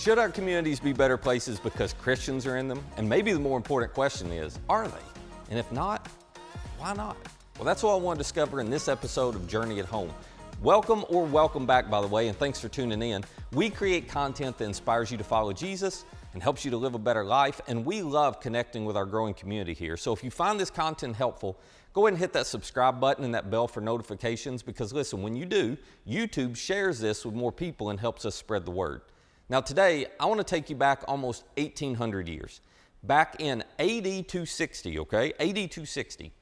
Should our communities be better places because Christians are in them? And maybe the more important question is, are they? And if not, why not? Well, that's what I want to discover in this episode of Journey at Home. Welcome back, by the way, and thanks for tuning in. We create content that inspires you to follow Jesus and helps you to live a better life, and we love connecting with our growing community here. So if you find this content helpful, go ahead and hit that subscribe button and that bell for notifications, because listen, when you do, YouTube shares this with more people and helps us spread the word. Now today, I want to take you back almost 1,800 years. Back in AD 260, okay? AD 260.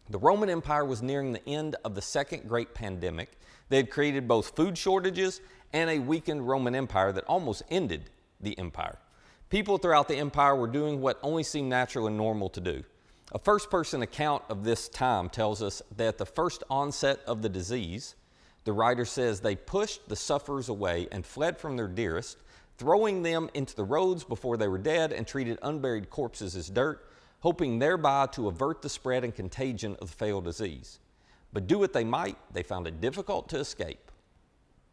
The Roman Empire was nearing the end of the second great pandemic. They had created both food shortages and a weakened Roman Empire that almost ended the empire. People throughout the empire were doing what only seemed natural and normal to do. A first-person account of this time tells us that at the first onset of the disease, the writer says they pushed the sufferers away and fled from their dearest, throwing them into the roads before they were dead, and treated unburied corpses as dirt, hoping thereby to avert the spread and contagion of the fatal disease. But do what they might, they found it difficult to escape.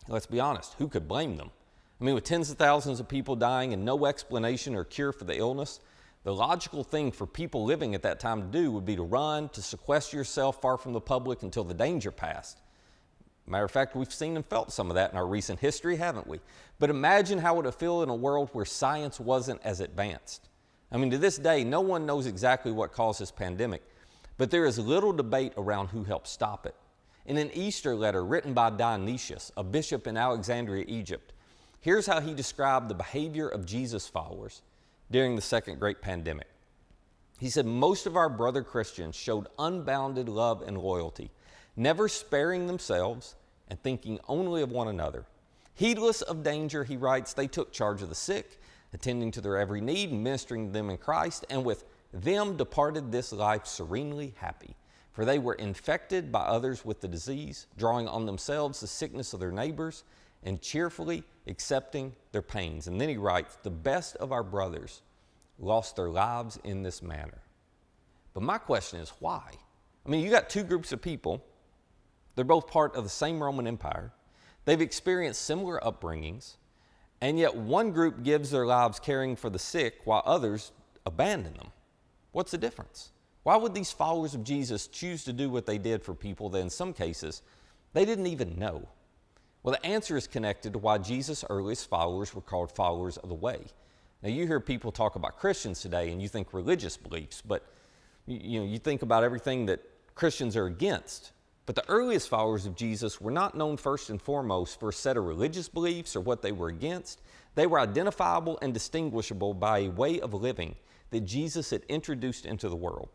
Let's be honest, who could blame them? I mean, with tens of thousands of people dying and no explanation or cure for the illness, the logical thing for people living at that time to do would be to run, to sequester yourself far from the public until the danger passed. Matter of fact, we've seen and felt some of that in our recent history, haven't we? But imagine how it would feel in a world where science wasn't as advanced. I mean, to this day, no one knows exactly what caused this pandemic, but there is little debate around who helped stop it. In an Easter letter written by Dionysius, a bishop in Alexandria, Egypt, here's how he described the behavior of Jesus' followers during the second great pandemic. He said, most of our brother Christians showed unbounded love and loyalty, never sparing themselves and thinking only of one another. Heedless of danger, he writes, they took charge of the sick, attending to their every need and ministering to them in Christ, and with them departed this life serenely happy. For they were infected by others with the disease, drawing on themselves the sickness of their neighbors, and cheerfully accepting their pains. And then he writes, the best of our brothers lost their lives in this manner. But my question is, why? I mean, you got two groups of people. They're both part of the same Roman Empire. They've experienced similar upbringings, and yet one group gives their lives caring for the sick while others abandon them. What's the difference? Why would these followers of Jesus choose to do what they did for people that in some cases they didn't even know? Well, the answer is connected to why Jesus' earliest followers were called followers of the way. Now, you hear people talk about Christians today and you think religious beliefs, but you think about everything that Christians are against. But the earliest followers of Jesus were not known first and foremost for a set of religious beliefs or what they were against. They were identifiable and distinguishable by a way of living that Jesus had introduced into the world.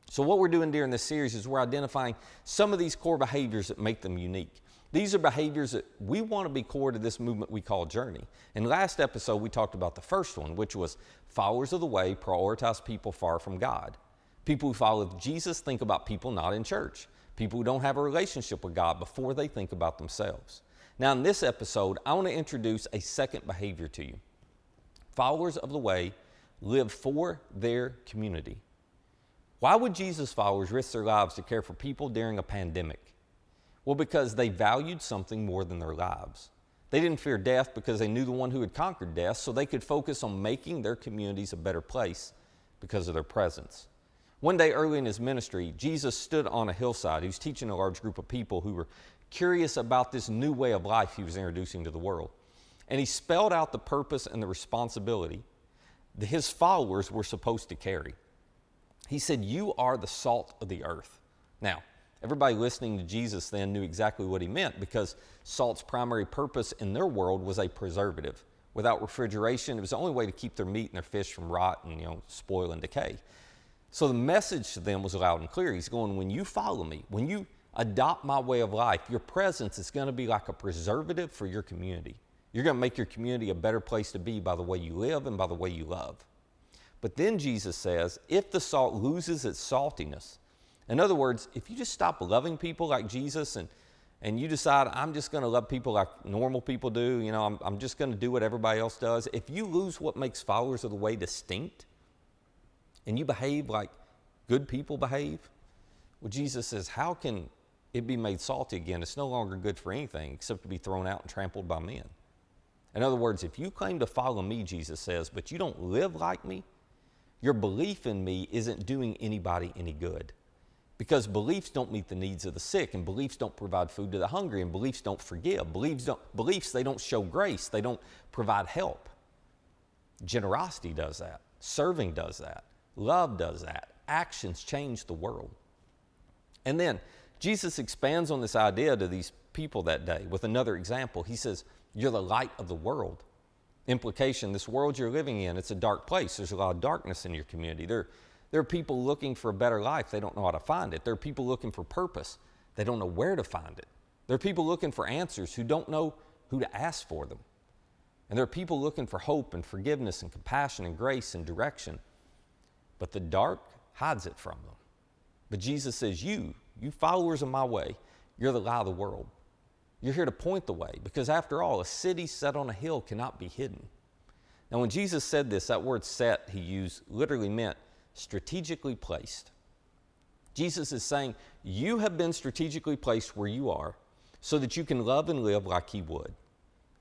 So what we're doing during this series is we're identifying some of these core behaviors that make them unique. These are behaviors that we want to be core to this movement we call Journey. In last episode, we talked about the first one, which was followers of the way prioritize people far from God. People who follow Jesus think about people not in church. People who don't have a relationship with God before they think about themselves. Now, in this episode, I want to introduce a second behavior to you. Followers of the way live for their community. Why would Jesus' followers risk their lives to care for people during a pandemic? Well, because they valued something more than their lives. They didn't fear death because they knew the one who had conquered death, so they could focus on making their communities a better place because of their presence. One day early in his ministry, Jesus stood on a hillside. He was teaching a large group of people who were curious about this new way of life he was introducing to the world. And he spelled out the purpose and the responsibility that his followers were supposed to carry. He said, you are the salt of the earth. Now, everybody listening to Jesus then knew exactly what he meant, because salt's primary purpose in their world was a preservative. Without refrigeration, it was the only way to keep their meat and their fish from rot and spoil and decay. So the message to them was loud and clear. He's going, when you follow me, when you adopt my way of life, your presence is going to be like a preservative for your community. You're going to make your community a better place to be by the way you live and by the way you love. But then Jesus says, if the salt loses its saltiness, in other words, if you just stop loving people like Jesus and you decide, I'm just going to love people like normal people do, I'm just going to do what everybody else does. If you lose what makes followers of the way distinct, and you behave like good people behave, well, Jesus says, how can it be made salty again? It's no longer good for anything except to be thrown out and trampled by men. In other words, if you claim to follow me, Jesus says, but you don't live like me, your belief in me isn't doing anybody any good. Because beliefs don't meet the needs of the sick, and beliefs don't provide food to the hungry, and beliefs don't forgive. Beliefs, they don't show grace. They don't provide help. Generosity does that. Serving does that. Love does that. Actions change the world. And then Jesus expands on this idea to these people that day with another example. He says, you're the light of the world. Implication, this world you're living in, it's a dark place. There's a lot of darkness in your community. There are people looking for a better life. They don't know how to find it. There are people looking for purpose. They don't know where to find it. There are people looking for answers who don't know who to ask for them. And there are people looking for hope and forgiveness and compassion and grace and direction. But the dark hides it from them. But Jesus says, you followers of my way, you're the light of the world. You're here to point the way, because after all, a city set on a hill cannot be hidden. Now, when Jesus said this, that word set he used literally meant strategically placed. Jesus is saying, you have been strategically placed where you are so that you can love and live like he would.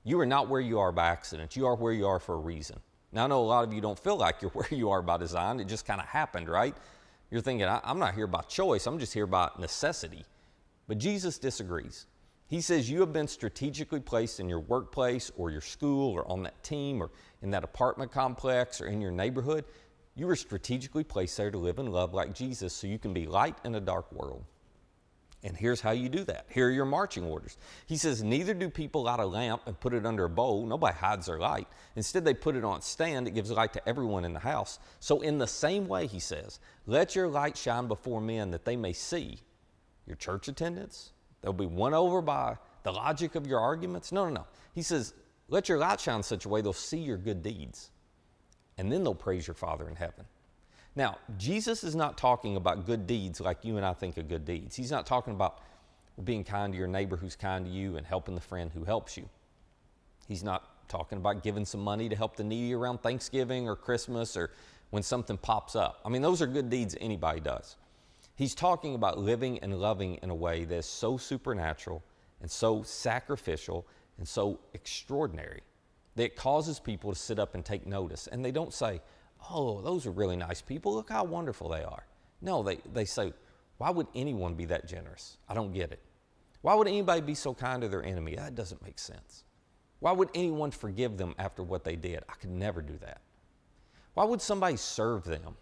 You are not where you are by accident. You are where you are for a reason. Now, I know a lot of you don't feel like you're where you are by design. It just kind of happened, right? You're thinking, I'm not here by choice. I'm just here by necessity. But Jesus disagrees. He says you have been strategically placed in your workplace or your school or on that team or in that apartment complex or in your neighborhood. You were strategically placed there to live and love like Jesus so you can be light in a dark world. And here's how you do that. Here are your marching orders. He says, neither do people light a lamp and put it under a bowl. Nobody hides their light. Instead, they put it on a stand. It gives light to everyone in the house. So in the same way, he says, let your light shine before men that they may see your church attendance. They'll be won over by the logic of your arguments. No. He says, let your light shine in such a way they'll see your good deeds. And then they'll praise your Father in heaven. Now, Jesus is not talking about good deeds like you and I think of good deeds. He's not talking about being kind to your neighbor who's kind to you and helping the friend who helps you. He's not talking about giving some money to help the needy around Thanksgiving or Christmas or when something pops up. I mean, those are good deeds anybody does. He's talking about living and loving in a way that's so supernatural and so sacrificial and so extraordinary that it causes people to sit up and take notice. And they don't say, oh, those are really nice people. Look how wonderful they are. No, they say, why would anyone be that generous? I don't get it. Why would anybody be so kind to their enemy? That doesn't make sense. Why would anyone forgive them after what they did? I could never do that. Why would somebody serve them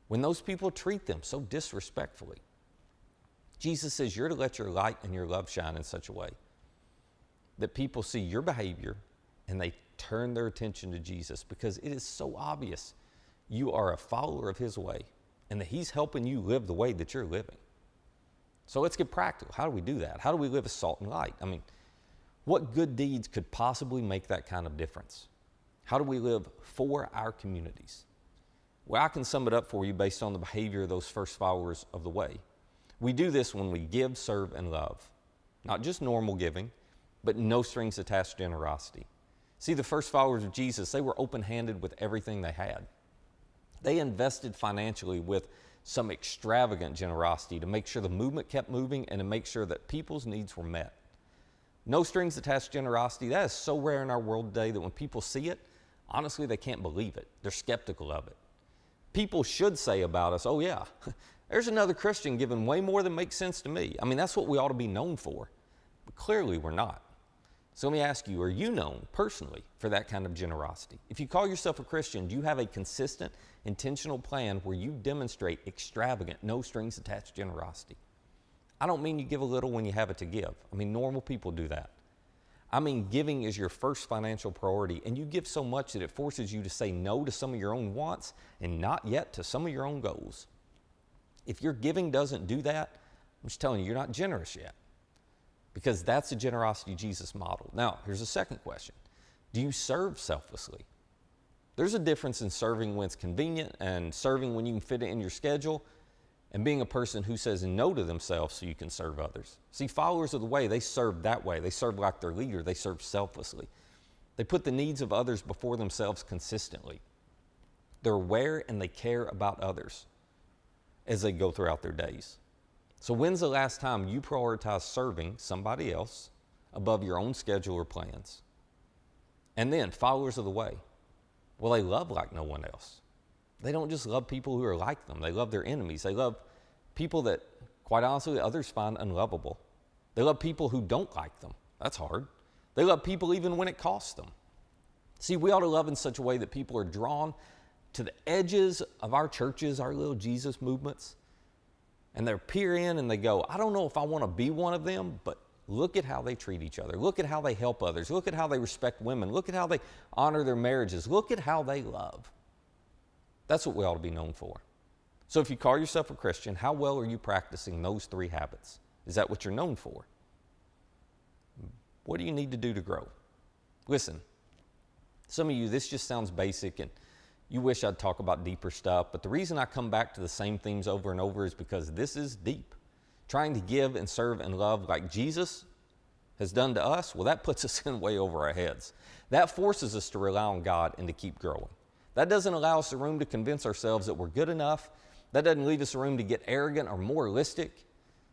when those people treat them so disrespectfully? Jesus says you're to let your light and your love shine in such a way that people see your behavior and they turn their attention to Jesus, because it is so obvious you are a follower of his way and that he's helping you live the way that you're living. So let's get practical. How do we do that? How do we live as salt and light? I mean, what good deeds could possibly make that kind of difference? How do we live for our communities? Well, I can sum it up for you based on the behavior of those first followers of the way. We do this when we give, serve, and love. Not just normal giving, but no strings attached generosity. See, the first followers of Jesus, they were open-handed with everything they had. They invested financially with some extravagant generosity to make sure the movement kept moving and to make sure that people's needs were met. No strings attached generosity, that is so rare in our world today that when people see it, honestly, they can't believe it. They're skeptical of it. People should say about us, oh yeah, there's another Christian giving way more than makes sense to me. I mean, that's what we ought to be known for. But clearly we're not. So let me ask you, are you known personally for that kind of generosity? If you call yourself a Christian, do you have a consistent, intentional plan where you demonstrate extravagant, no strings attached generosity? I don't mean you give a little when you have it to give. I mean, normal people do that. I mean, giving is your first financial priority, and you give so much that it forces you to say no to some of your own wants and not yet to some of your own goals. If your giving doesn't do that, I'm just telling you, you're not generous yet, because that's the generosity Jesus modeled. Now, here's a second question. Do you serve selflessly? There's a difference in serving when it's convenient and serving when you can fit it in your schedule, and being a person who says no to themselves so you can serve others. See, followers of the way, they serve that way. They serve like their leader. They serve selflessly. They put the needs of others before themselves consistently. They're aware and they care about others as they go throughout their days. So when's the last time you prioritized serving somebody else above your own schedule or plans? And then followers of the way. Well, they love like no one else. They don't just love people who are like them. They love their enemies. They love people that, quite honestly, others find unlovable. They love people who don't like them. That's hard. They love people even when it costs them. See, we ought to love in such a way that people are drawn to the edges of our churches, our little Jesus movements, and they peer in and they go, I don't know if I want to be one of them, but look at how they treat each other. Look at how they help others. Look at how they respect women. Look at how they honor their marriages. Look at how they love. That's what we ought to be known for. So if you call yourself a Christian, how well are you practicing those 3 habits? Is that what you're known for? What do you need to do to grow? Listen, some of you, this just sounds basic and you wish I'd talk about deeper stuff, but the reason I come back to the same themes over and over is because this is deep. Trying to give and serve and love like Jesus has done to us, well, that puts us in way over our heads. That forces us to rely on God and to keep growing. That doesn't allow us the room to convince ourselves that we're good enough. That doesn't leave us the room to get arrogant or moralistic.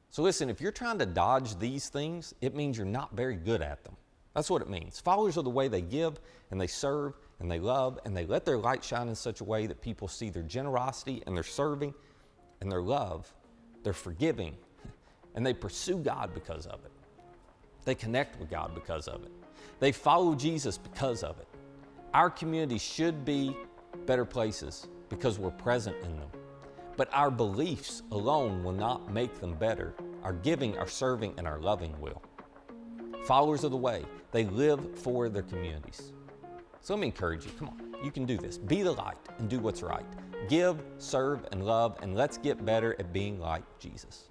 So listen, if you're trying to dodge these things, it means you're not very good at them. That's what it means. Followers of the way, they give and they serve and they love and they let their light shine in such a way that people see their generosity and their serving and their love, their forgiving, and they pursue God because of it. They connect with God because of it. They follow Jesus because of it. Our community should be better places because we're present in them. But our beliefs alone will not make them better. Our giving, our serving, and our loving will. Followers of the way, they live for their communities. So let me encourage you, come on, you can do this. Be the light and do what's right. Give, serve, and love, and let's get better at being like Jesus.